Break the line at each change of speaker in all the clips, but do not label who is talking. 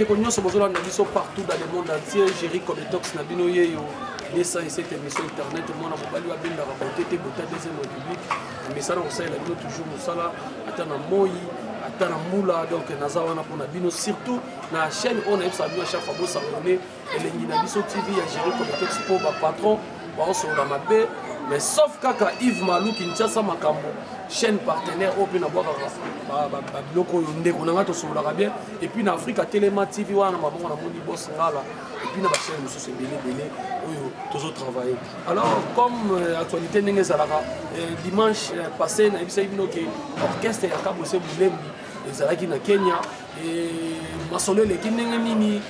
bandeko nyonso bozola na biso partout dans le monde entier. Géry Cometox na bino yeyo. Desa et cette émission internet mon mobali wa benda raconter te bota deuxième république. Mais ça on sait la bino toujours musala atana moi atana mula donc naza wana pour na bino surtout na chaîne on a ça bien chaque fois bo s'abonner et les na biso TV ya Géry Cometox pour ba patron ba on la mabe mais sauf kaka Yves Malou Kinshasa makambo chaîne partenaire open na boka ba bloko ndeko na ngato sola bien et puis na Africa Téléma TV wana mabongo na moni boss ngala et puis na ba chaîne mususu belé oyo toujours travailler. Alors comme actualité ndenge ezalaka dimanche passé na ebisa bino ke orchestre ya Kabose Bulembi ezalaki na Kenya et masolele kinenge nini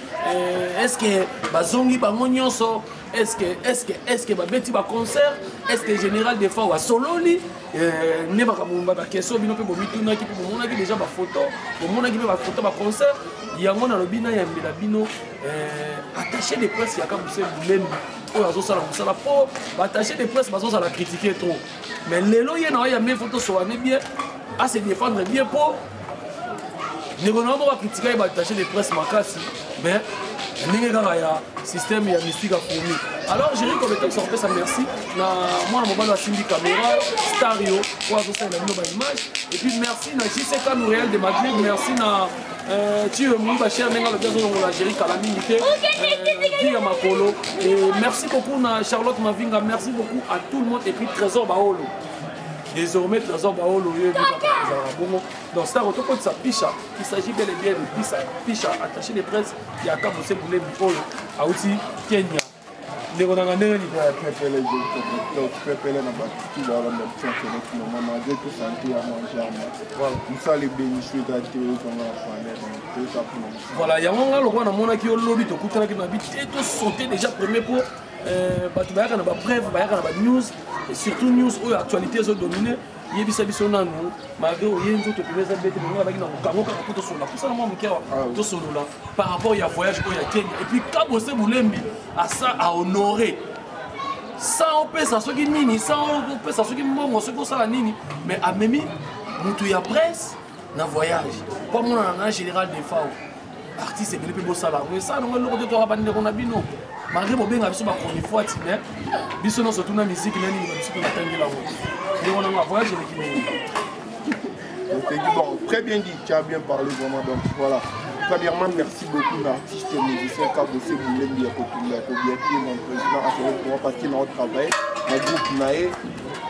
est-ce que bazongi bango nyonso est-ce que babeti ba concert est-ce que général des fois wa sololi ne bakamumba ba question bino pe bomituna ki pe bomona ki déjà ba photo bomona ki pe ba photo ba concert yango na lobina ya mbela bino attaché de presse ya Kabose Bulembi oyo azosala mosala po battaché de presse bazosala critiquer trop mais lelo ye na ya mes photos soane bien à se défendre bien po négono ba critiquer ba attaché de presse makasi mais ndenge kaka ya système ya mystique a fourni. Alors Géry Cometox en fait ça merci na moi na mobile asimbi caméra stereo pour azosala na bino ba image et puis merci na JCK Nouriel de Madrid merci na tu es mon cher nenga le besoin de la Géry Calamité via Makolo et merci beaucoup na Charlotte Mavinga merci beaucoup à tout le monde et puis Trésor Baolo désormais Trésor Baolo donc ça retour contre sa picha il s'agit bel et bien de picha attaché de presse il y a Kabose Bulembi Oyo à aussi Kenya les on a gagné ni
pepele pepele na batu ba banda tshaka na mama je tout santé à manger voilà ça les bénéfices de la télé comme la famille
voilà ya monga lokwa na mona ki olobi to kutana ki na biti to sauter déjà premier pour batu ba kana ba bref ba kana ba news et surtout news ou actualité zo dominer yebisa biso nanu malgré oyenzo to pemeza bete monga ba kina kokango ka kuto sola pour ça moi mkewa to solola par rapport ya voyage au ya Kenya et puis Kabose Bulembi à ça à honorer sans pesa soki nini sans pesa soki mbongo soki sala nini mais a memi mutu ya presse na voyage comme on a général des FAO artiste belé pe bo sala mais ça non le côté to rabande ko na bino malgré bo benga biso ba première fois tine biso non surtout na musique nani biso ko tangela ngo et on a voyage avec
bon très bien dit tu as bien parlé vraiment donc voilà. Premièrement, merci beaucoup l'artiste et musicien Kabose Bulembi à Kotumba, Kobiaki, mon président, pour moi parce qu'il a travaillé, mon groupe Naé.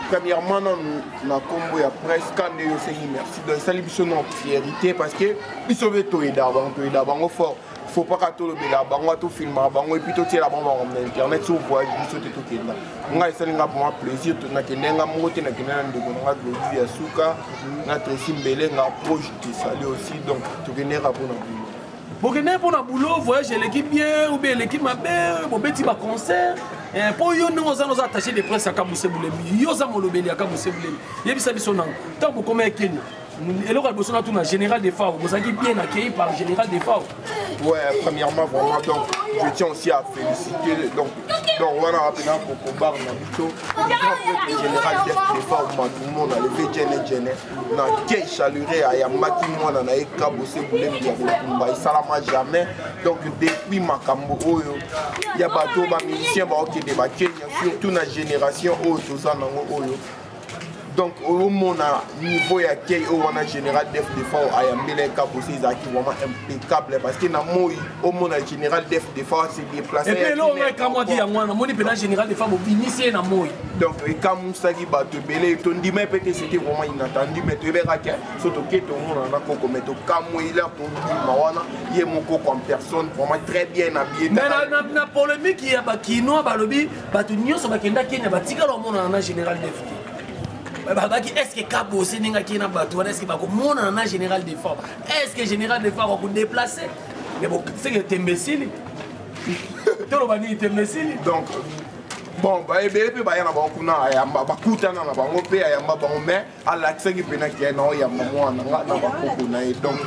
Premièrement, nous avons combo à presse, quand nous avons merci. Donc, ça, c'est notre fierté parce que nous sommes tous d'abord fort. Il ne faut pas que tout le monde tout filme, et puis tout là en internet, sur voyage, tout est là. Moi, c'est un pour moi plaisir, tout est là, monter, tout est là, tout est là, notre Simbélé, approche de salut aussi, donc tout est là pour nous.
Pour na boulot, voyage l'équipe bien ou bien l'équipe ma belle, pour petit concert. Pour yo nous allons attacher des presse à Kabose Bulembi. Yo za molobeli à Kabose Bulembi. Yebisa biso nan. Tant pour comme Kenya. Et là, on a tout un général des FAO. Vous avez bien accueilli par le général des FAO.
Ouais, premièrement, vraiment, donc, je tiens aussi à féliciter. Donc on a appelé pour combattre le général des FAO, tout le monde a levé Djene. On a quel chaleuré à Yamaki, on a eu Kabose Bulembi, il ne salama jamais. Donc, depuis Makambo, il y a des musiciens qui débattent, surtout dans la génération tout ça. Donc, au monde niveau d'accueil, on a général def de FAO, Ayambele Kabose, ils sont vraiment impeccables parce que au monde général def de FAO s'est déplacé.
Et puis là, on a quand dit à moi, on a général de FAO, on finissait dans moi.
Donc, quand on s'est dit, on dit, mais peut-être c'était vraiment inattendu, mais tu verras que surtout que tout le monde a coco, mais quand il a ton il est mon coco en personne, vraiment très bien habillé.
Mais la polémique, il y a qui nous a lobby, tu n'y a pas Kenya, Kenya, tu as le monde en général def. Est-ce que Kabose n'est pas bateau? Est-ce que mon en général des forts? Est-ce que général des forts va déplacer? Mais bon, c'est que tu es imbécile. Tu es imbécile.
Donc, bon, il y a donc,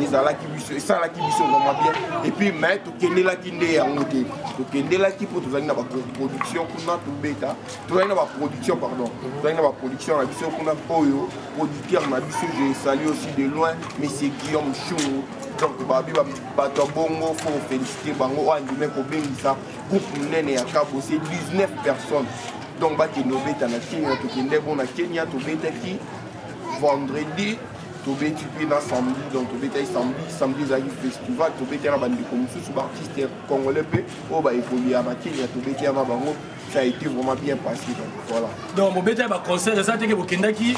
ezalaki biso esalaki biso vraiment bien et puis mais tokendelaki nde yango te tokendelaki mpo tozali na baproduction kuna tobeta tozali na baproduction pardon tozali na baproduction na biso kuna oyo producteur na biso je salue aussi de loin monsieur Guillaume Chou donc babi bato bongo faut féliciter bango oyo andime kobengisa groupe monene ya Kabose 19 personnes donc bakende obeta na Kenya tokende bon na Kenya tobetaki vendredi tobeti puis na samedi donc tobetaki samedi ezalaki festival tobeti na bandeko mosusu baartiste congolais mpe oyo baévoluer na Kenya tobeti na bango ça a été vraiment bien passé donc voilà
donc bobeta ba concert eza teke bokendaki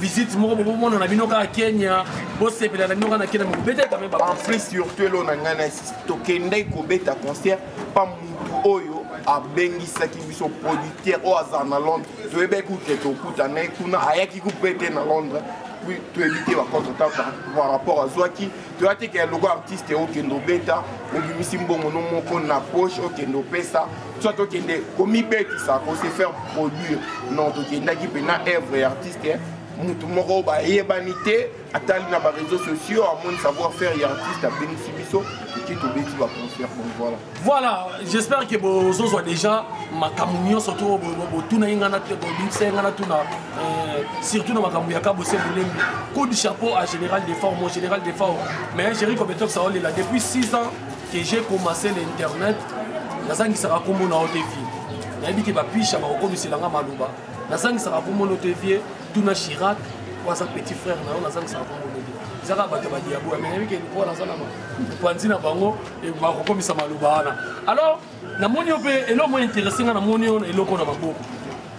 visite moko bomona na bino ka Kenya bosepela na bino ka na Kenya bobeta quand même
en plus surtout lo na ngana tokendaki kobeta concert pa mutu oyo abengisaki biso producteur oyo aza na Londres toyebaki kuke tokutana kuna ayaki kupete na Londres puis tu éviter la contre-temps par rapport à Zouaki. Tu as dit qu'il y a le artiste au Kendo Beta, au Bimisimbo Monomoko na poche, au Kendo Pesa, soit au Kende, comme il bête, ça, qu'on sait faire produire. Non, au Kenda qui peut na œuvre artiste, Moutou Moro, Yebanité, atali na réseaux sociaux, à mon savoir-faire et artiste à Benisibiso, qui te bête, va concert. Voilà.
Voilà, j'espère que vous soit déjà ma camunion surtout tout na ingana surtout dans ma camunion Kabose Boulembi. Coup de chapeau à Général Defort, mon Général Defort. Mais Géry Kobetox ça là depuis 6 ans que j'ai commencé l'internet. La sangi sera comme on a au défi. Il a dit que va piche à Maroko c'est langa maluba. La sangi sera comme on a au défi. Tout na Chirac, ou sa petit frère na la sangi sera comme on a au défi. Zara bato ba diabo mais que pour la sana panzi na bango et ba ko komisa malubana alors na moni ope elo mo intéressé na moni on eloko na maboko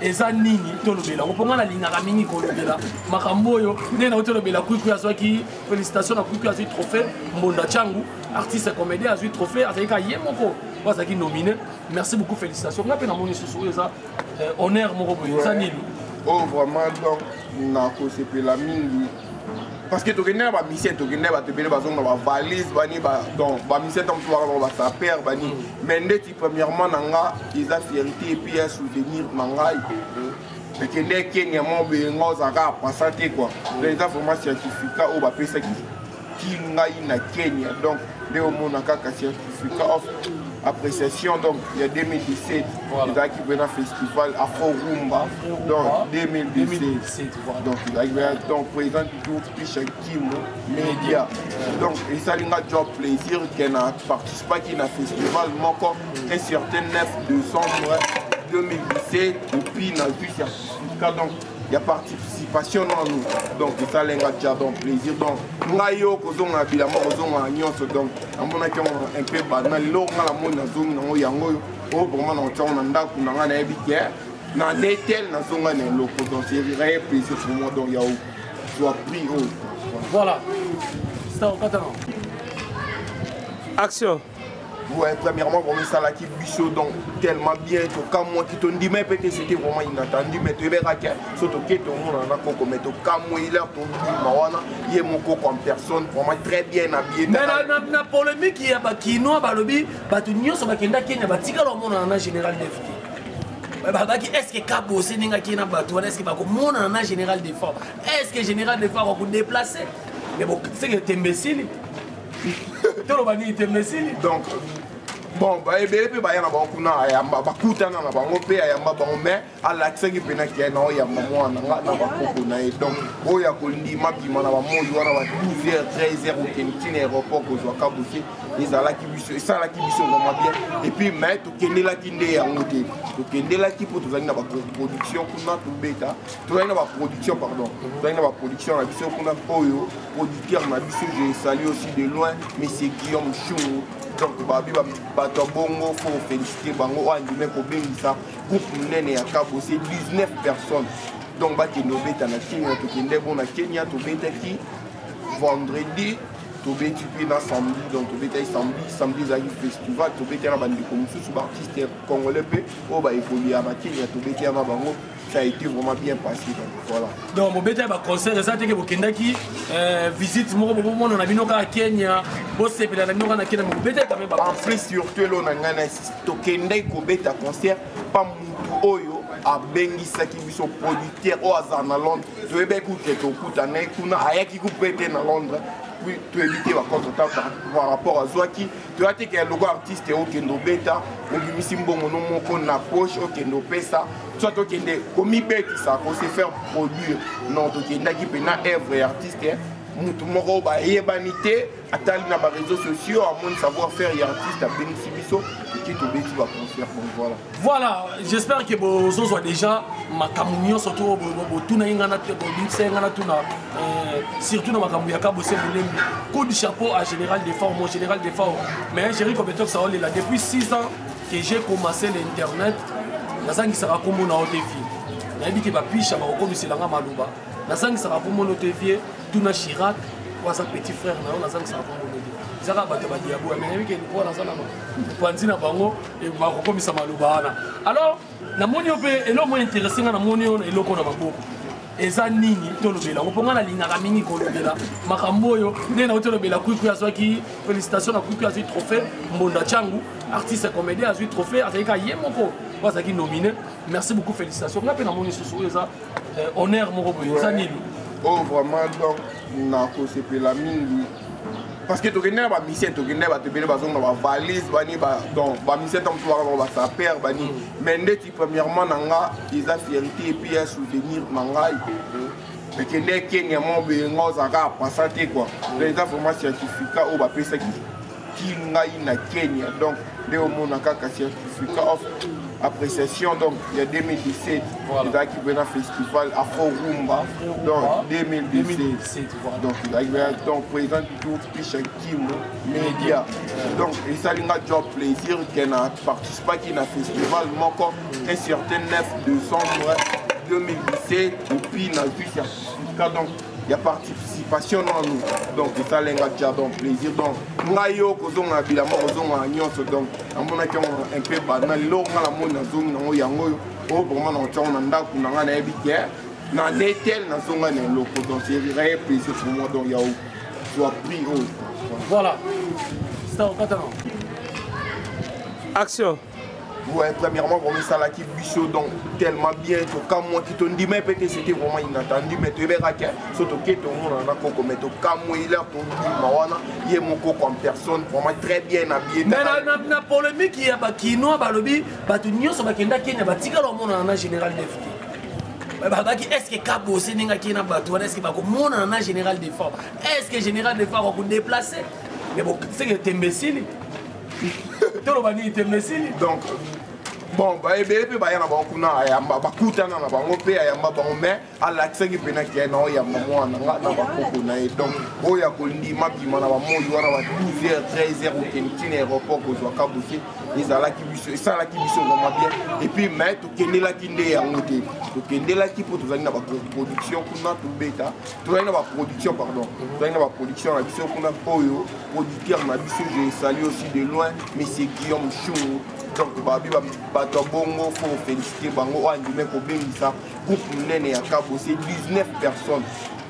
eza nini tolobela oponga na linga mingi ko lobela makambo yo nde na tolobela kuiku ya zwaki félicitations na kuiku ya zwi trophée mbonda changu artiste comédien a zwi trophée azalika yemoko bazaki nominé merci beaucoup félicitations ngape na moni susu eza honneur moko boye eza nini
oh vraiment donc na ko sepela mingi parce que tu connais la mission, tu connais la valise, la mission, tu vas père, mais premièrement, ils ont fierté et puis un souvenir. Tu connais Kenya, mon béngo, ça va passer quoi. Les informations certificats, on va payer ça qui na Kenya. Donc, les hommes ont un certificat appréciation. Donc, il y a 2017, il y a un festival Afro Rumba. Donc, 2017. Donc, il y a un président du groupe Pichakim Média. Donc, et ça, il y a un plaisir qu'il a participé à un festival. Un certain 9 décembre 2017. Et puis, il y a un certificat. Donc, il y a participation dans nous. Donc, ça, il y a un plaisir. Donc, nous avons donc, un peu banal. Nous
voilà. Action.
Ouais, premièrement, ça là qui bichot donc tellement bien que quand moi qui te dis mais peut-être c'était vraiment inattendu mais tu verras que surtout que tout le monde en a qu'on met au camo il a ton mawana il est mon co comme personne vraiment très bien habillé
mais la polémique il y a ba kino ba lobby ba tu nyo so ba kenda Kenya ba tika lo mona na général défi ba ki est-ce que Kabose ninga kina ba tu est-ce que ba ko mona na général défi est-ce que général défi va ko déplacer mais bon c'est que t'es imbécile
donc bon bah et puis bah y en a beaucoup na ya ba kuta na bango pe ya bango mais ala tsengi pena ki na ya mama na na ba koko na donc o ya ko ndima bima na ba moyo wana ba 12h 13h au Kentine aéroport ko zo Kabose ezala ki biso ça la ki biso vraiment bien et puis mais to kendela ki nde ya ngote to kendela ki po tozali na ba production kuna to beta tozali na ba production pardon tozali na ba production na biso kuna oyo producteur na biso je salue aussi de loin monsieur Guillaume Chou donc babi bato bongo faut féliciter bango oyo andime kobengisa groupe monene ya Kabose 19 personnes donc bakende obeta na Kenya tokende bon na Kenya tobetaki vendredi tobeti puis na samedi donc tobetaki samedi ezalaki festival tobeti na bandeko mosusu baartiste congolais mpe oyo baévoluer na Kenya tobeti na bango ça a été vraiment bien passé donc voilà
donc bobeta ba concert eza teke bokendaki visite moko bomona na bino ka Kenya bosepela na bino ka na Kenya bobeta quand même
en plus surtout lo na ngana tokendaki kobeta concert pa mutu oyo abengisaki biso producteur oyo aza na Londres toyebaki kuke tokutana kuna ayaki kupete na Londres puis tu éviter va contre-temps par rapport à Zouaki. Tu as dit qu'il y a un logo artiste au Kendo Beta, au Gimisimbo Monomoko na poche au Kendo Pesa, soit au Kende Komi Beti, ça, qu'on sait faire produire. Non, au Kenda qui peut na œuvre artiste. Mutu moko ba yebanité atali na ba réseaux sociaux à mon savoir faire et artiste à Benisibiso qui to beti va construire bon
voilà j'espère que vos soit déjà makamunyo surtout tuna ingana te bo binse ngana tuna surtout na makamu ya kabose bulembi coup du chapeau à général des formes mon général des formes mais j'ai compétence ça là depuis 6 ans que j'ai commencé l'internet nazangi sera comme na OTV na biki ba pisha ba ko miselanga maluba nazangi sera comme na OTV tuna Chirac ou sa petit frère na nazangi sera comme na zaka bato ba diabo mais biki ko na sana panzi na bango et ba ko komisa maluba ana alors na moni ope elo mo intéressé na moni on elo ko na maboko eza nini tolobela oponga na lingaka mingi kolobela makambo oyo nde na tolobela kuiku azwaki félicitations na kuiku azwi trophée mbonda changu artiste comédien azwi trophée azalika ye moko azalaki nominé merci beaucoup félicitations nga pe na moni susu eza honneur moko boye eza nini
oh vraiment donc na kosepela mingi parce que tu connais ba mission tu connais ba tebele ba zonga ba valise bani ba donc ba mission tam tu ba sa père bani mais ndeti premièrement nanga ils a fierté et puis un souvenir nanga mais que ne Kenya mon be ngoza ka passer quoi les vraiment certificat au ba pesa qui ngai na Kenya donc les homona ka certificat of appréciation donc il y a 2017 il a qui vient un festival Afro Rumba donc 2017 donc il a donc président du tout Pichakimo média donc et ça il a job plaisir qu'il a participé qui na festival encore un certain 9 décembre 2017 et puis il a vu certificat donc il y a participation dans nous donc ça l'enga déjà donc plaisir donc ngayo kozonga bilamo kozonga nyonso donc amona ki un peu banal lo ngala mona zonga ngo yango o vraiment na tshona ndaku na ngana ebike na netel na zonga na loko donc c'est vrai plaisir pour moi donc ya soit pris au
voilà c'est au catalan action.
Ouais, premièrement, vraiment ça là qui bichot donc tellement bien que quand moi qui te dit mais peut-être c'était vraiment inattendu mais tu verras que surtout que tout le monde en a qu'on commet au quand moi il a ton mawana il est mon co comme personne vraiment très bien habillé
mais la polémique il y a pas qui nous ba lobi ba tu nyo so ba kenda Kenya ba tika lo mona na général défti ba ki est-ce que Kabo Seninga qui na ba tu est-ce que ba ko mona na général des forts est-ce que général des forts va vous déplacer mais bon c'est que tu imbécile
donc bon bah ebe pe ba yana ba kuna ayamba ba kutana na bango pe ayamba bango mais ala tseki pe na ke na oyamba mwana nga na ba koko na e donc oya ko ndima bima na ba moyi wana ba 12h 13h au Kentine aéroport ko zo kabusi izala ki biso ça la ki biso vraiment bien et puis mais to kendela ki nde ya ngote to kendela ki po to zali na ba production kuna to beta to zali na ba production pardon to zali na ba production na biso kuna oyo producteur na biso je salue aussi de loin mais c'est Guillaume Chou donc babi bato bongo faut féliciter bango andime ko bengisa groupe nene ya Kabo c'est 19 personnes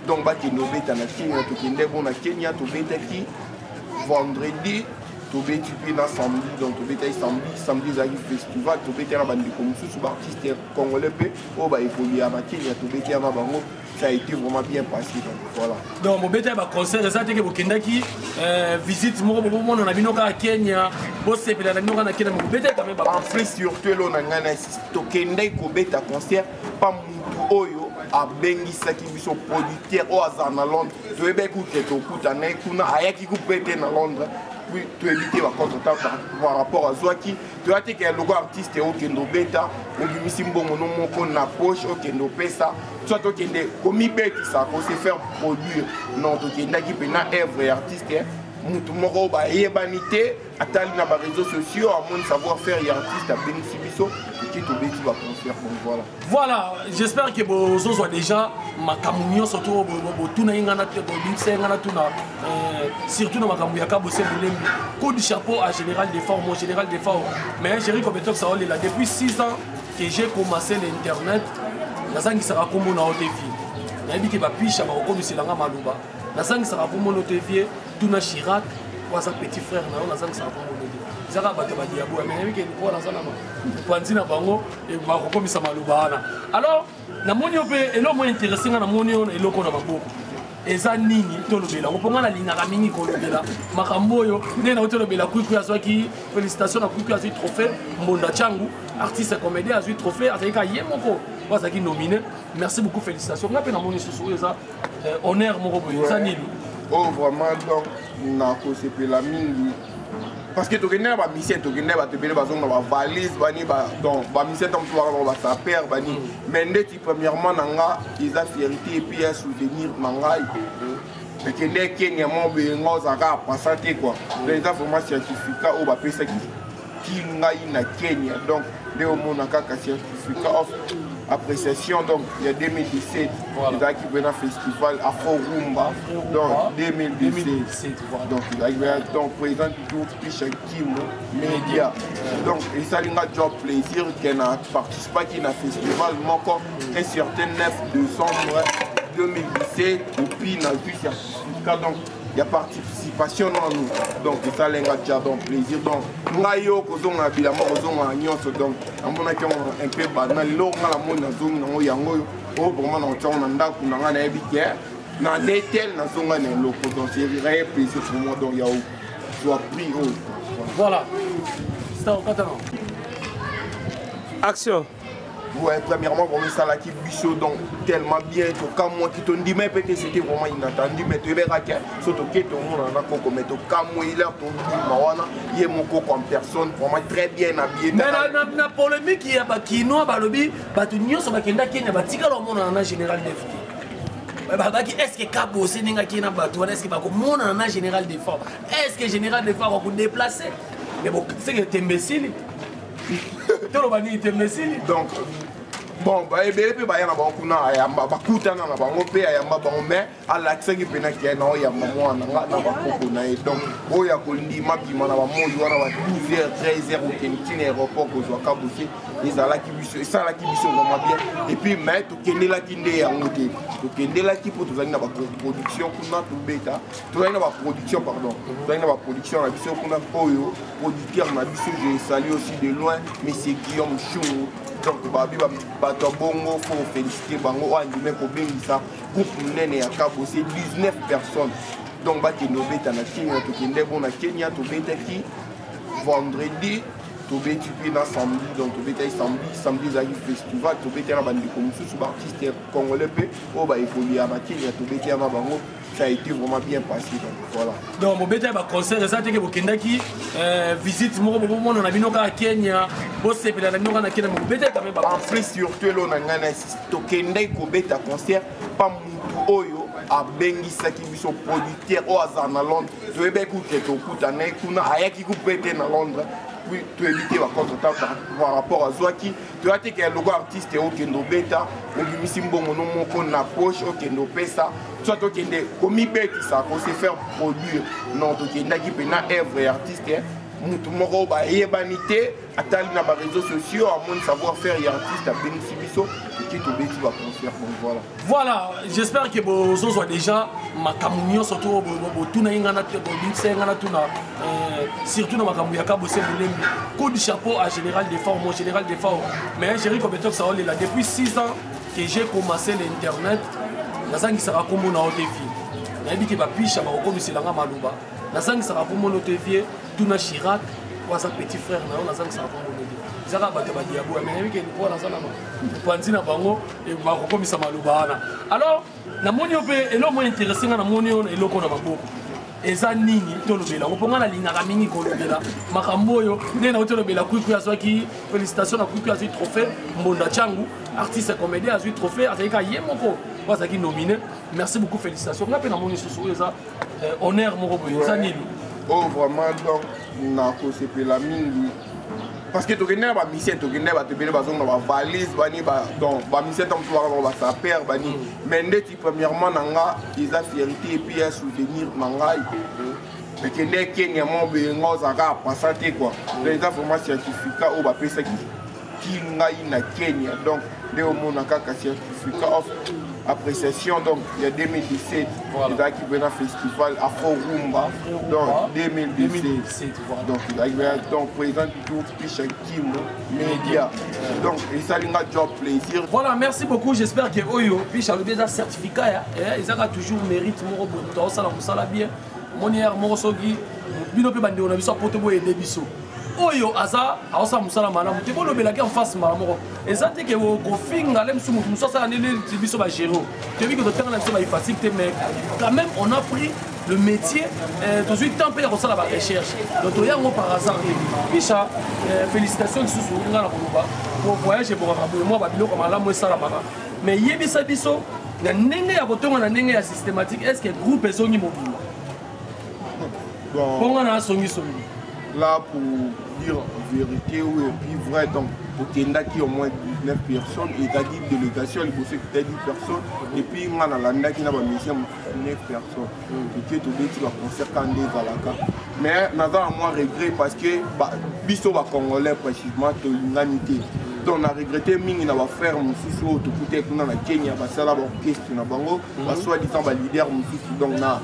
donc ba ki no beta na Kenya to kende bon na Kenya to beta ki vendredi to beti puis na samedi donc to beta samedi za festival to beta na bandi comme sous artiste congolais pe o ba évoluer à Kenya to beta na bango ça a été vraiment bien passé donc voilà
donc mon bête ba concert ça que bokendaki visite mo mo na binoka Kenya bo sepela na binoka na Kenya mo bête quand même
en plus surtout lo na ngana to kendai ko beta concert pas mutu oyo a bengisaki biso producteur o azana Londres to ebe ku ke to kutana kuna ayaki ku bete na Londres puis tu éviter va contre-temps par rapport à Zouaki tu as dit qu'il y a un logo artiste au Kendo Beta au Gimisimbo Monomoko na poche au Kendo Pesa soit au Kende Komi Beti ça qu'on sait faire produire non au Kenda qui peut na œuvre et artiste mutu moko ba yebanité atali na ba réseaux sociaux à mon savoir faire et artiste à Benisibiso qui to beti va construire bon
voilà j'espère que vos soit déjà makamunyo surtout tuna ingana te bo binse ngana tuna surtout na makamu ya Kabo Seninga coup du chapeau à général des forts mon général des forts mais j'ai compétence ça là depuis 6 ans que j'ai commencé l'internet nazangi sera comme na OTV na biki ba pisha ba ko miselanga maluba nazangi sera comme na OTV tuna Chirac ou sa petit frère na nazangi sera comme na zaka bato ba diabo mais biki ko na sana panzi na bango et ba ko komisa maluba ana alors na moni ope elo mo intéressé na moni on elo ko na maboko eza nini tolobela oponga na lingaka mingi kolobela makambo oyo nde na tolobela kuiku azwaki félicitation na kuiku azwi trophée mbonda changu artiste comédien azwi trophée azalika ye moko po azalaki nominé merci beaucoup félicitation nga mpe namoni susu oyo eza honneur moko boye eza nini
oh vraiment donc nakosepela mingi parce que tokende na bamisien tokende batebele bazonga na bavalise bani donc bamisien ntango tobaka basaper bani mais ndeti premièrement na nga eza fierté epuis un souvenir na ngai ekende kenya mo benga ozalaka apasa te quoi donc eza vraiment certificat oyo bapesaki ki ngai na kenya donc nde omona kaka certificat of appréciation donc il y a 2017 ezalaki pena festival Afro Rumba donc 2017 donc président tout Pisha Kimo média donc esalinga job plaisir qu'elle a participé na festival moko un certain 9 décembre 2017 et puis na vu certificat donc il y a participation dans nous donc ça lenga déjà donc plaisir donc ngayo kozonga bilama kozonga nyonso donc amona ki un peu banal lo ngala mona zonga ngo yango o vraiment na tshona na ndaku na ngana ebike na netel na zonga na loko donc c'est vrai plaisir pour moi donc ya soit pris
voilà c'est un catalan action.
Ouais, premièrement, comme ça, là, qui bichot donc tellement bien, quand moi qui t'en dis, mais peut-être c'était vraiment inattendu, mais tu verras que surtout que tout le monde en a coco, mais quand moi il a ton dit, il est mon coco en personne, vraiment très bien habillé.
Mais la polémique, il y a qui nous a lobby, tu n'y as pas Kenya, Kenya, tika le monde en a général défi. Est-ce que Cabo Sénégal qui est en est-ce que monde en a général d'effort? Est-ce que général d'effort va vous déplacer? Mais bon, c'est que tu es imbécile.
Donc, bon, bah, ebele ba yana ba kuna ayamba ba kutana na bango pe ayamba bango mais ala tsengi pena ki na oyamba mwana nga na ba koko na e donc oya ko ndima bima na ba moyi wana ba 12h 13h au Kentine aéroport ko zwa kabusi ezala ki biso esala ki biso vraiment bien et puis mais to kendela ki nde ya ngote to kendela ki po to zali na ba production kuna to beta to zali na ba production pardon to zali na ba production na biso kuna oyo producteur na biso je salue aussi de loin monsieur Guillaume Chou donc babi bato bongo faut féliciter bango andime ko bengisa groupe nene ya Cabo c'est 19 personnes donc baki no beta na Kenya to kende bon na Kenya to beta ki vendredi to beti puis na samedi donc to beta samedi za festival to beta na bandi comme sous artiste congolais pe o ba évoluer na Kenya to beta na bango ça a été vraiment bien passé donc voilà
donc mon bête ba concert ça que bokendaki visite mo on a binoka à Kenya bo sepela na binoka na Kenya mon bête quand même
en plus surtout lo na ngana to kendai ko beta concert pas mutu oyo abengisaki biso producteur o azana Londres to ebe ku ke to kutana kuna ayaki ku pete na Londres puis tu éviter la contre-temps par rapport à Zouaki. Tu as dit que le logo artiste est au Kendo Beta, au Gimisimbo Monomoko na poche, au Kendo Pesa, soit au Kendo Komi Beti, ça peut se faire produire. Non, au Kendo qui peut na œuvre artiste. Moutoumoro ba yebanité, atali na ba réseaux sociaux, à mon savoir-faire et artiste à Benisibiso, qui tout bêti va faire. Voilà.
Voilà, j'espère que vous avez déjà ma camunion surtout tout na ingana surtout dans ma camunion kabose mulembi. Coup de chapeau à Général Defort, mon Général Defort. Mais j'ai recommandé ça là depuis 6 ans que j'ai commencé l'internet. Nazangi sera comme on a TV. Na dit que ba pisha ba ko miselanga maluba. Nazangi sera comme on a TV. Tuna Chirac ou sa petit frère na nazangi sera comme on a zaka bato ba diabo mais que pour la sala panzi na bango et ba ko komisa maluba na alors na moni ope elo mo intéressé na moni on eloko na maboko eza nini tolobela oponga na lingaka mingi kolobela makambo oyo nde na tolobela kuiku azwaki félicitation na kuiku azwi trophée mbonda changu artiste comédien azwi trophée azalika ye moko azalaki nominé merci beaucoup félicitations nga pe na moni susu eza honneur moko boye eza nini
oh vraiment donc nakosepela mingi parce que tokende na bamisien tokende batebele bazonga na bavalise bani donc bamisien ntango tobaka basaper bani mais ndeti premièrement na nga eza fierté epuis un souvenir na ngai ekende kenya mo benga ozalaka apasa te quoi donc eza vraiment certificat oyo bapesaki ngai na Kenya. Donc, au monde a certificat of appréciation. Donc, il y a 2017, il y a un festival Afro Rumba. Donc, 2017. Donc, il y a un président tout Pichakim Média. Donc, et ça, il y a un plaisir.
Voilà, merci beaucoup. J'espère que Oyo, Picha, il y a un certificat. Ils ont toujours mérite. Ça va bien. Mon hier, mon sogi, bino pe bande on a vu ça pote boye debiso. Oyo asa, aosa musala malamu. Te bolo belaki en face malamu. Et ça te que ko finga lem sumu muso ça ne le biso ba géro. Tu vu que de temps là c'est ba facile mais quand même on a pris le métier tout de suite temps payé comme ça la recherche. Donc il y a un par hasard. Picha, félicitations sous nga na koloba. Pour voyager pour rabu moi ba bilo comme la moi ça la baba. Mais yebisa biso na ndenge ya botonga na ndenge ya systématique est-ce que groupe ezongi mobile?
Bon, là, pour dire la vérité, oui, et puis vrai, donc, pour qu'il y ait au moins 19 personnes, et t'as dit délégation, il faut que tu aies 10 personnes, et puis on a la landa qui n'a pas mis 9 personnes. Et tu es tout de suite concert quand on est à la carte. Mais, nous avons moins regret parce que, biso va congolais, précisément, de l'humanité. Donc, on a regretté, mais on va faire un sous tout côté, qu'on a la Kenya, ça là, orchestre, soit-disant, leader, donc, on a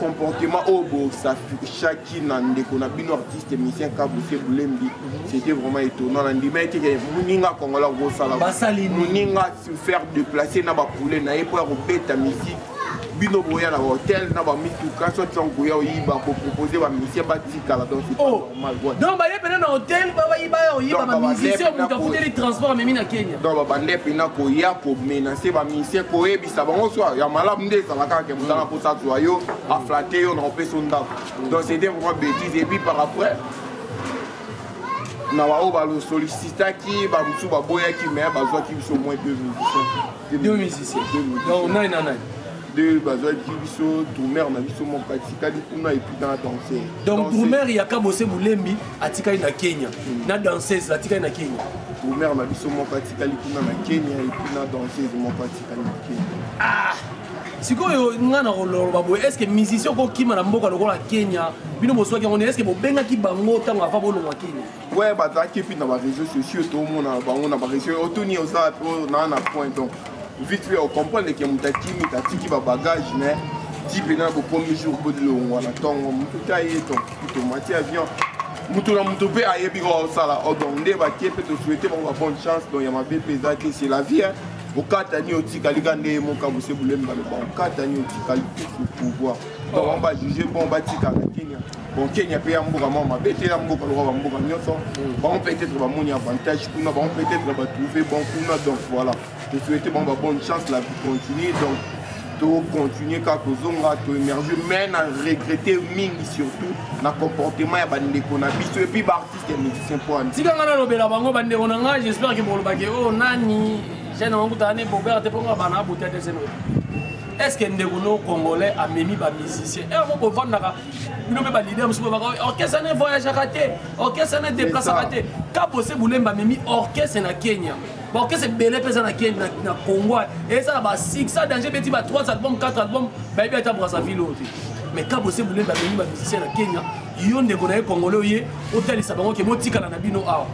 comportement au beau ça chacun n'ande qu'on a bien artiste musicien Kaboussé Boulembi c'était vraiment étonnant on dit mais que muninga kongola go sala muninga se faire déplacer na ba poulet na pour beta musique bino boya na hôtel na ba mituka so tongo ya yiba ko proposer ba musicien ba tikala donc c'est normal
donc ba yebena na hôtel ba yiba ba musicien mu ka fouter les transports même na Kenya
donc ba bande pena ko ya ko menacer ba musicien ko ebisa bango so ya malamu nde ça la ka ke mutanga pour ça joyeux à flatter on empêche son dame donc c'était vraiment bêtise et puis par après na wa ba lo sollicita ki ba musu ba boya ki mais ba zo ki biso moins deux musiciens
donc non
de bazoi qui biso Doumer na biso mon katika di kuna et puis dans danser
donc Doumer il y a Kaboussé Boulembi atika na Kenya na danseuse atika na Kenya
Doumer na biso mon katika di kuna na Kenya et puis na danseuse mon katika na Kenya
ah sikoyo ngana koloba boye est-ce que musicien ko kima na mboka lokola Kenya bino boswaki on est-ce que bobenga ki bango tango afa bolongwa Kenya
ouais bazaki puis na ba réseaux sociaux tout le monde na bango na ba réseaux otoni oza na point donc vite fait on comprend que mutakimi tatiki ba bagage mais type na bo premier jour bo de l'ongwa na tongo mututa yeto tomati avion mutu na mutu pe ayebi ko sala odonde ba kepe to souhaiter bonne chance donc ya mabe pesate c'est la vie hein okatani otikali kande mo Kaboussé Boulembi ba okatani otikali pour pouvoir donc on va juger bon ba tika na Kenya bon Kenya pe ya mboka mama bete na mboka lo ba mboka nyoso bon peut-être ba moni avantage kuna bon peut-être ba trouver bon kuna donc voilà je souhaite bon bonne chance la vie continue donc to continuer quand kozonga to émerger mais na regretter mingi surtout na comportement ya bande ko na biso et puis ba artiste et musicien pour en
tika ngana lobela bango bande ko nga j'espère que bolo bake oh nani jeune on kutane bobert te ponga bana boté de zeno est-ce que ndekuno congolais a memi ba musicien et on peut vendre bino be ba leader musu ba orchestre ne voyage raté orchestre ne déplace raté Kaboussé Boulembi ba memi orchestre na Kenya bon que c'est belé pesa na Kenya na Congo et ça ba 6 ça danger petit ba 3 albums 4 albums ba bien ta Brazzaville aussi mais Kaboussé Boulembi ba memi ba musicien na Kenya yo ndeko na congolais yé hôtel sa bango ke motika na bino a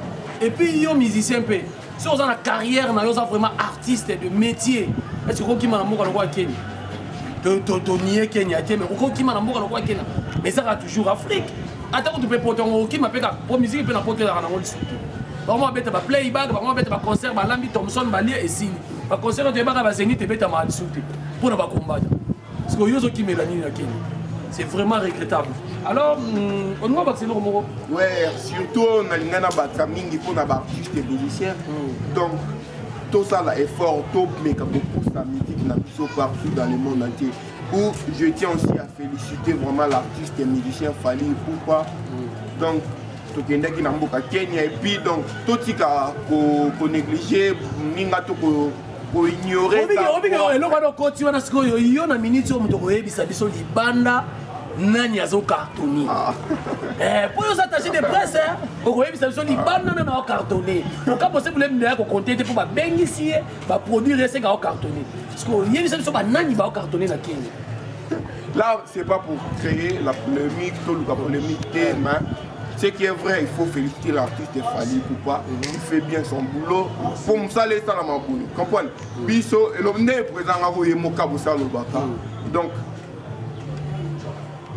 et puis yo musicien pe si on a la carrière na yo ça vraiment artiste de métier est-ce que qui m'a mboka lokwa Kenya to nié Kenya te mais ko qui m'a mboka lokwa Kenya mais ça va toujours Afrique attends tu peux porter qui m'a fait pour musique peut na porter na ngoli vraiment bête ba playback vraiment bête ba concert ba Lambi Thompson ba lia et signe ba concert de ba ba Zénith bête ma discuter pour na ba combattre parce que yo qui mélanie na Kenya c'est vraiment regrettable alors on va vacciner au Moro
ouais surtout on a l'ingana ba mingi pour na ba artiste et musicien donc tout ça là effort top mais quand beaucoup sa musique na biso partout dans le monde entier où je tiens aussi à féliciter vraiment l'artiste et musicien Fally Ipupa donc tokendaki na mboka Kenya et puis donc totika ko négliger ninga to ko ignorer
ça eloko na koti wana sikoyo yo na minute o mutoko yebisa biso libanda nani azo cartonner pour yo s'attacher de presse ko yebisa biso libanda nani azo cartonner pour Kaboussé Boulembi na ko compter pour ba bengisi ba produire c'est ka cartonner parce que yebisa biso ba nani ba cartonner na Kenya
là c'est pas pour créer la polémique tout la polémique mais Ce qui est vrai, il faut féliciter l'artiste Fally Ipupa. Il fait bien son boulot. Pour me saluer ça dans ma boulot. Comprenez? Biso, et l'homme n'est présent à Royemoka Boussa Lobaka. Donc,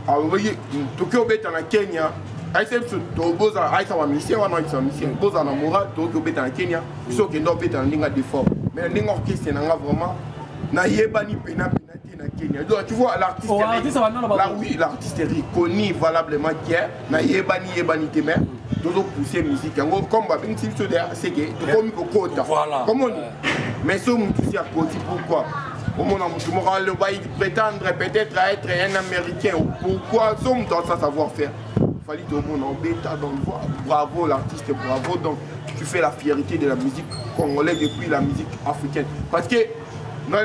alors, vous voyez, Tokyo Bête en Kenya. Aïssa Toboza, Aïssa wa mission, wana Aïssa mission. Boza na moral, Tokyo Bête en Kenya. Biso qui n'ont Bête en Linga de fort. Mais le Linga orchestre, n'a vraiment. Na yebani pena penati na Kenya. Donc tu vois l'artiste oui, l'artiste est reconnu valablement hier. Na yebani te mais toujours pousser musique. Comme ba bin til c'est que comme kokota. Comment on dit? Mais ce monde ici à côté pourquoi? Au moment où tu m'auras le bail prétendre peut-être être un américain. Pourquoi sommes dans sa savoir-faire? Fallait tout le monde en bêta donc bravo l'artiste, bravo donc tu fais la fierté de la musique congolaise depuis la musique africaine parce que là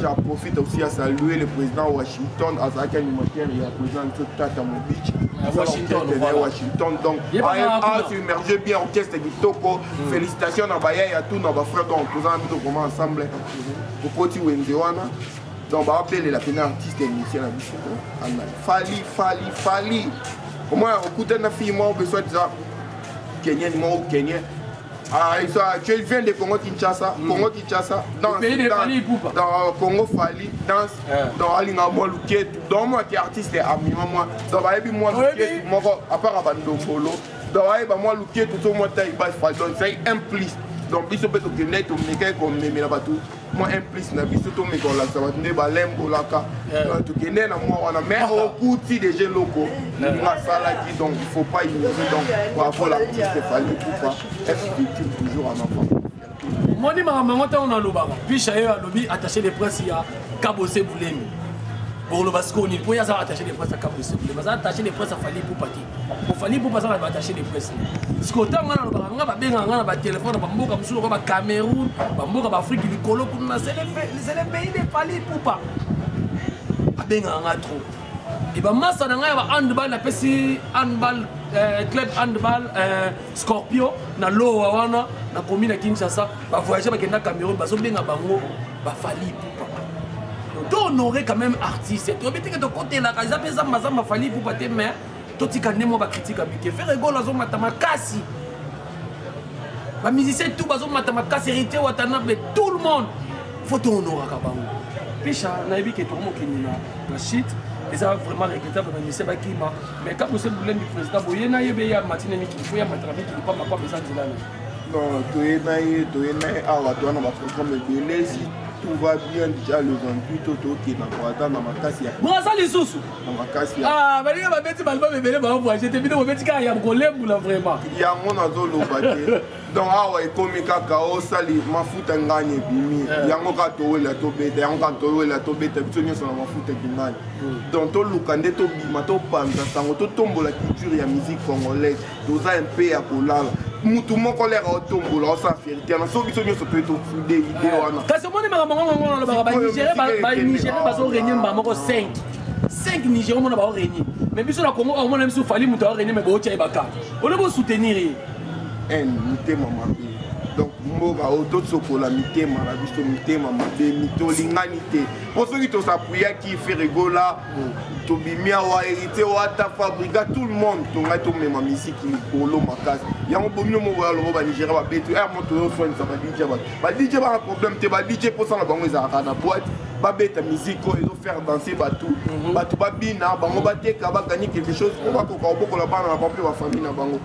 j'en profite aussi à saluer le président Washington Azaki animateur et le président Tata Mobich Washington donc a submergé bien orchestre Kitoko félicitations à Baya et à tous nos frères donc nous avons ensemble pour côté Wenzewana donc on va appeler la pénale artiste émission la musique Fally au moins au coup d'un fille moi besoin de ça Kenyan moi ou Kenyan. Ah, tu viens de Congo-Kinshasa, dans Congo Fally, danse, dans Alinga Moluke, dans moi qui est artiste et ami, moi, dans Baïbi, moi, à part Abandombolo, dans Baïbi, moi, Luke, tout le monde, c'est implice. Donc, il faut que tu aies ton mécanisme comme mes bateaux. Moi, implice, na biso to me kola ça va tenir balembo laka. Tu connais na moi on a mais au couti des jeunes locaux. Nga sala qui donc il faut pas ignorer donc bravo l'artiste Fally Ipupa. Est toujours en enfant.
Moni mamango on a lobaka. Puis chayo lobi attaché les presse ya Kabose Boulemi. Pour le Vasco ni pour y avoir attaché les presse à Kabose Boulemi. Ça attaché les presse à Fally Ipupa. Pour Fally Ipupa ça va attacher les presse. Ce que tant on a lobaka nga ba benga nga ba téléphone ba mboka musulo ba Cameroun, ba mboka ba Afrique likolo kuna c'est le pays de Fally Ipupa. Ba benga nga trop. Et ba massa na nga ba handball na pesi handball club handball Scorpio na Loa wana na commune Kinshasa ba voyager ba kenda Cameroun ba so benga bango ba Fally Ipupa. Donc honorer quand même artiste. Tu obéis que de côté là quand ils appellent ça mazamba Fally Ipupa te mais Toti kane mo ba critique abike faire rigolo azo matama kasi ba musicien tout bazo matama kasi hérité watana mais tout le monde faut honorer ka bango pisha na ebi ke tout mo kinina la shit et ça vraiment regrettable mais c'est pas qui mais quand vous êtes le président boyena yebe ya matine ni ki faut ya matrami qui pas ma pas besoin de là
non toyena awa to na ba programme de lesi tout va bien déjà le 28 auto qui n'a pas dans ma casse ya
moi ça les sous
dans ma casse ya
ah ba linga ba beti balba bebele ba voyager te bino beti ka ya kolembu la vraiment
ya mon azolo bate donc awa e komi kaka o sali mafuta nganye bimi yango ka towela to beta yango ka towela to beta biso nyoso na mafuta nganye donc to lukande to bima to panza sango to tombola culture ya musique congolaise doza un peu ya kolala mutu moko lera otombola osa fierté na so biso nyoso to fude idée wana
kasi moni maka mongo ba Nigéria ba so régner ba moko 5 Nigériens mona ba régner mais biso na Congo on mona biso Fally mutu ba régner mais ba otia ba ka on est soutenir
mitema mabe donc mboka oyo tosokola mitema na biso mitema mabe tolingani te mpo soki tosapuyaki ferigola tobimi awa hérité wata fabrika tout le monde tongai tomema misiki likolo makasi yango bomino moko ya lobo banigéria babetu mo toyosoinisa badj bato badj baka problème te badj mposana bango ezalaka na boite babeta musique oyo ezofaire danser bato bato babina bango bateka baganye quelque chose po bakoka obokola bana na bango mpe bafamille na bango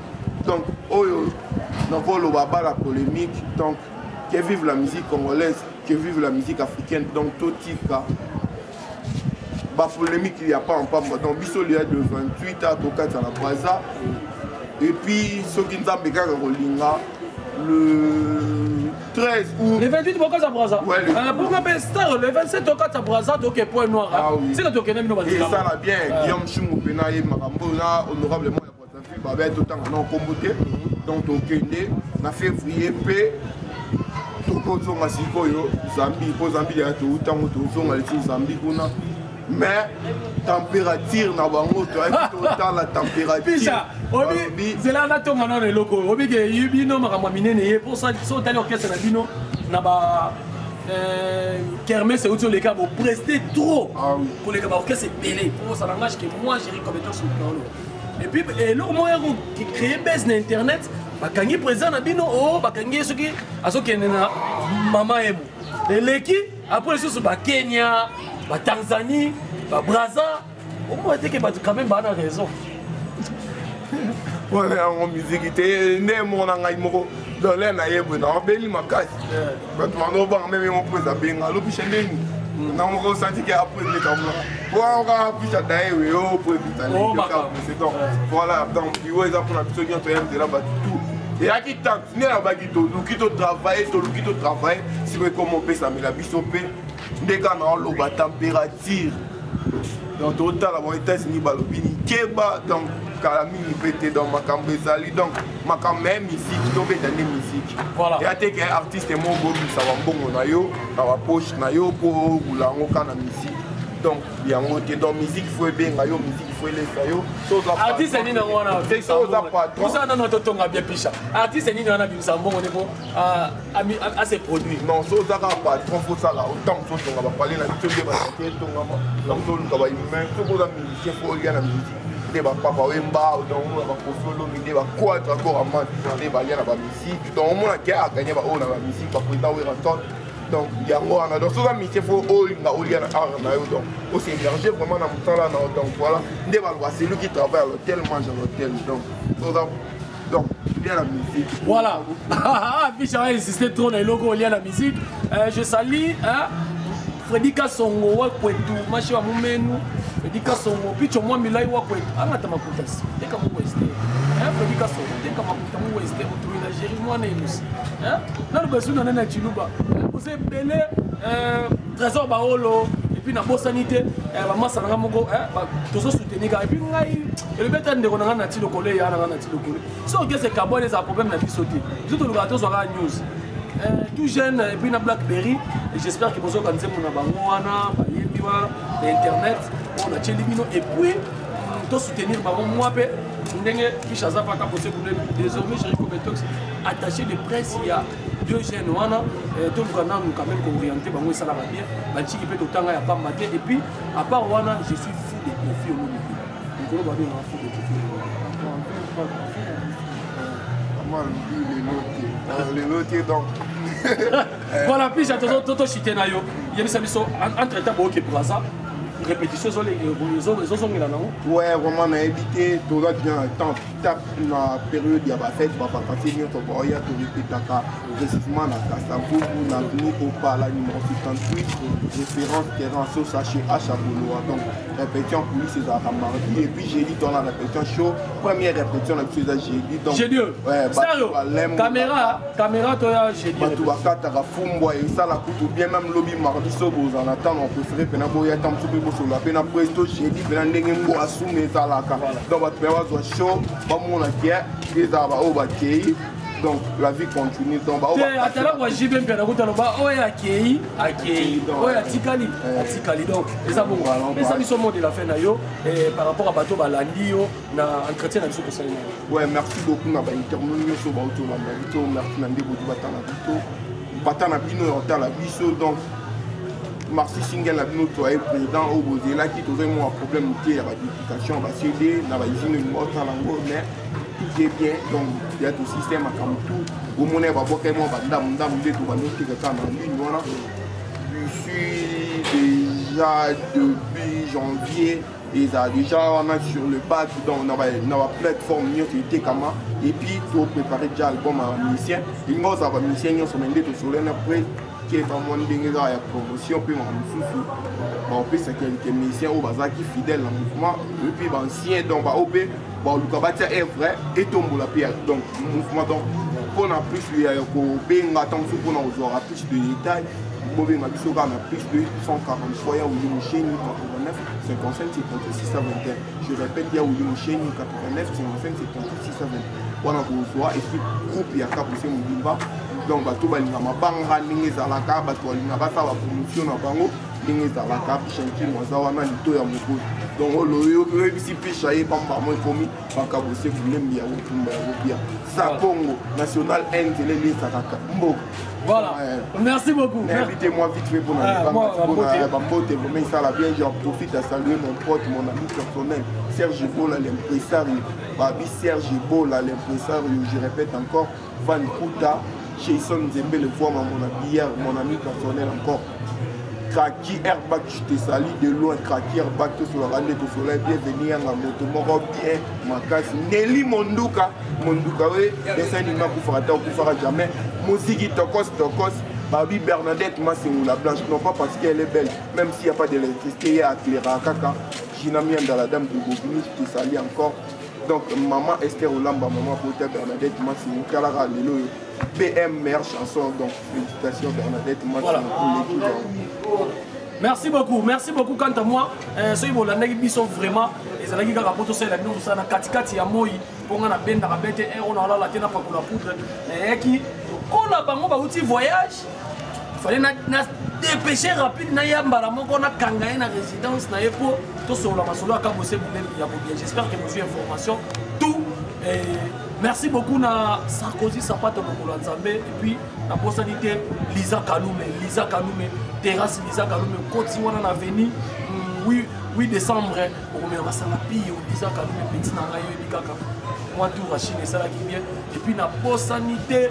donc oyo nakoloba bala polémique donc que vive la musique congolaise que vive la musique africaine donc totika ba polémique il y a pas en pamba donc biso lieu de 28 à tokata la Braza et puis soki nzambe kaka kolinga le 13 août
le 28 tokata Braza
ouais
pour ma star le 27 tokata Braza donc point noir c'est que tokene bino ba
et ça là bien Guillaume Chungu pena ye makambo na honorablement babé tout temps non comboté donc tokende na février pe tokozonga sikoyo Zambie po Zambie ya to utango tozonga leti Zambie kuna mais température na bango to total la température
pisha obi zela na tonga na loko obi ke yubino makamwa minene ye pour ça so tali orchestre na bino na ba Kermé, c'est où les gars vont prester trop pour les gars. C'est belé. Pour ça langage que moi j'ai comme sur le plan. Et puis, le moyen qui crée base sur Internet, quand il est présent, il y a ceux qui maman et moi. L'équipe, après, les choses, Kenya, Tanzanie, Brazza, au moins, il y a quand même raison.
On est en musique, il est mon engagement. Dans l'air, il y a un bel image. Quand on va même mon prise à Benga, l'option de nous. On a ressenti qu'il y a après les caméras. On va appuyer d'ailleurs, on peut dire voilà, donc, il y a un peu de là-bas tout. Et à qui tant, il y a un qui travaille, si vous comment on peut ça, mais la bisopé, dès qu'on a l'eau, la température. Donc, total, les États-Unis, donc, Calamine pété dans ma cambésali, donc, ma même musique, donc, c'est une musique.
Voilà.
Et à tes artistes, mon beau, ça va bon, on a yo, dans la poche, on a yo, pour la musique. Donc, il y a un dans musique, il faut bien, musique, il faut les yo.
Artiste, c'est une
c'est ça, on a pas.
Tout ça, non, non, bien picha. Artiste, c'est une bon au niveau à ses produits.
Non, ça, on a pas. Il faut ça là. Autant que on va parler la musique, donc, on va y mettre tout le monde il faut regarder la musique. Des papa Wemba, donc on va profiter des quoi encore à man, des baliens à la musique. Donc, on a gagné la musique, parce que dans donc, il y a un donc, souvent, il faut donc, aussi émerger vraiment dans le temps là. Donc, voilà, c'est lui qui travaille à l'hôtel, mange à l'hôtel. Donc, il y a la musique.
Voilà. Puis j'avais insisté trop dans le logo, il y a la musique. Je salue Freddy Kassongo, Wakwetu, Machi Wamoumenu, Freddy Kassongo, puis tu moi, Milai Wakwetu. Ah, ma tamakutas. Dès que moi, Westé. Freddy Kassongo, dès que moi, Westé, au tour de l'Algérie, moi, Némus. Là, nous besoin d'un Chiluba. Vous êtes belé, Trésor Baolo, et puis, dans la sanité, maman, ça n'a pas tout ça soutenir. Et puis, le bête de Ronan Nati le collègue, Nati le collègue. Si on a carbone, il y a un problème de sauter. Surtout le gâteau sera news. Tout jeune, et puis, dans Blackberry, et j'espère que vous avez organisé mon abonnement, Internet, on a Tchelibino, et puis, tout soutenir, moi, désormais, j'ai Cometox attaché de presse, il y a 2 jeunes, tout le monde nous quand même orienté, ça va bien, qui peut tout le temps pas matin, et puis, à part Wana, je suis fou de profit au monde. Donc, on va bien fou de profit.
Les lotiers, donc.
Voilà, puis j'ai tout chité na yo. Il y a des amis entre temps qui pour ça. Répétition sur les autres là non.
Ouais, vraiment on a évité tout ça bien temps tape na période il y a pas fait pas passer mieux pour il y a tout répéter précisément na Kassavou na venu au pas la numéro 58 référence terrain sur sachet à Chabolo donc répétition pour lui c'est à mardi et puis j'ai dit dans la répétition show première répétition la chose j'ai dit donc
j'ai dit ouais caméra toi j'ai dit
tout va kata fumbo et ça la coûte bien même lobby mardi sobo en attend on préférait pena boya tam sur la peine après tout j'ai dit ben ndenge ngo assumer ça là donc va faire show ba mon la qui des aba au bakei donc la vie continue donc ba
atala kwa jibe mpia na kutana ba oya akei oya tikali donc les abo mais ça biso mode la fin na yo par rapport à bateau balandi yo na entretien na biso ko sala
ouais merci beaucoup na ba intervenir sur ba auto la bito merci na ndebo du batana bito batana bino ya la biso donc Marcy Single a notre président au Bozela qui trouve un problème de la duplication va céder dans la usine une autre langue mais tout est bien donc il y a tout système comme tout au monde va voir comment va dame de tout va noter que ça en ligne voilà je suis déjà depuis janvier et ça déjà on a sur le bac donc on a la plateforme qui était comme et puis tout préparer déjà album à musicien il nous a musicien sur mende sur après qui est vraiment une promotion puis on peut c'est quelques musiciens au bazar qui fidèle au mouvement et puis ancien donc bah OP bon le cabatia est vrai et tombe la pierre donc mouvement donc pour en plus il y a bien attendre pour on aura plus de détails mauvais ma biso on a plus de 143 ya William Chéni 89 55 56 21 je répète il y a William Chéni 89 55 56 21 on a besoin et puis groupe il y a cap c'est Mudimba donc bato balinga mabanga ndenge ezalaka bato balinga basala promotion na bango ndenge ezalaka chantier mwaza wana lito ya mokozi donc oyebisi mpe chaye pamba mo ekomi bakabose bulembi ya kotumba ya kobia sa Congo national nzele lesakaka mboka.
Voilà, merci beaucoup.
Invitez-moi vite fait pour Bambote, vraiment ça la bien, j'en profite à saluer mon pote, mon ami personnel, Serge Bola, l'impresario, Babi Serge Bola, l'impresario, je répète encore, Van Kuta, Jason Zembe, le voix, mon ami personnel encore. Kraki Airbag, je te salue de loin, Kraki Airbag, tout sur la randée, tout sur la bienvenue à la moto, mon bien, ma casse, Nelly Monduka, oui, dessin animé pour faire jamais, musique Tokos, Babi Bernadette, moi c'est la blanche, non pas parce qu'elle est belle, même s'il n'y a pas d'électricité, il y a à Cléra, Kaka, Jinami dans la dame de Bobini, je te salue encore. Donc, maman Esther Olamba, maman Pota Bernadette, moi c'est une calara, BM, meilleure chanson, donc félicitations Bernadette, moi c'est une l'équipe.
Merci beaucoup quant à moi. Ceux qui sont vraiment, ils ont dit que la poteau c'est la vie, on a katikati ya moi, on a bien d'arabete, on a la tena pour la poudre, et qui, on a pas mon voyage, il fallait dépêcher rapide, na yamba on a kangaé na résidence, na yepo, tout sur la masolo à Kabosé, j'espère que vous avez information, tout. Merci beaucoup na Sarkozy Sapata Mokolo Nzambe et puis la personnalité Lisa Kaloume, terrasse Lisa Kaloume, côté wana na avenue 8 décembre on met masala pio Lisa Kaloume petit na ngayo bikaka moi tout Rachid et ça là qui bien et puis la personnalité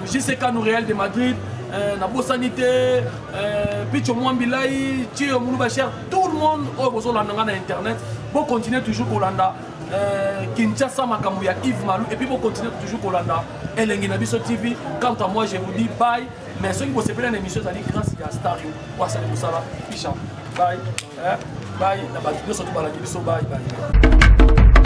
JCK nous Real de Madrid la personnalité Picho Mwambilai Thio Mouloubacher tout le monde au besoin la na internet pour continuer toujours Kolanda Kinshasa Makamouya Yves Malou et puis pour continuer toujours Kolanda Elengi Nabiso TV. Quant à moi je vous dis bye, mais ceux qui vont se faire une émission ça dit grâce à Stario ou à Salim Moussala bye bye la base de ce bye bye.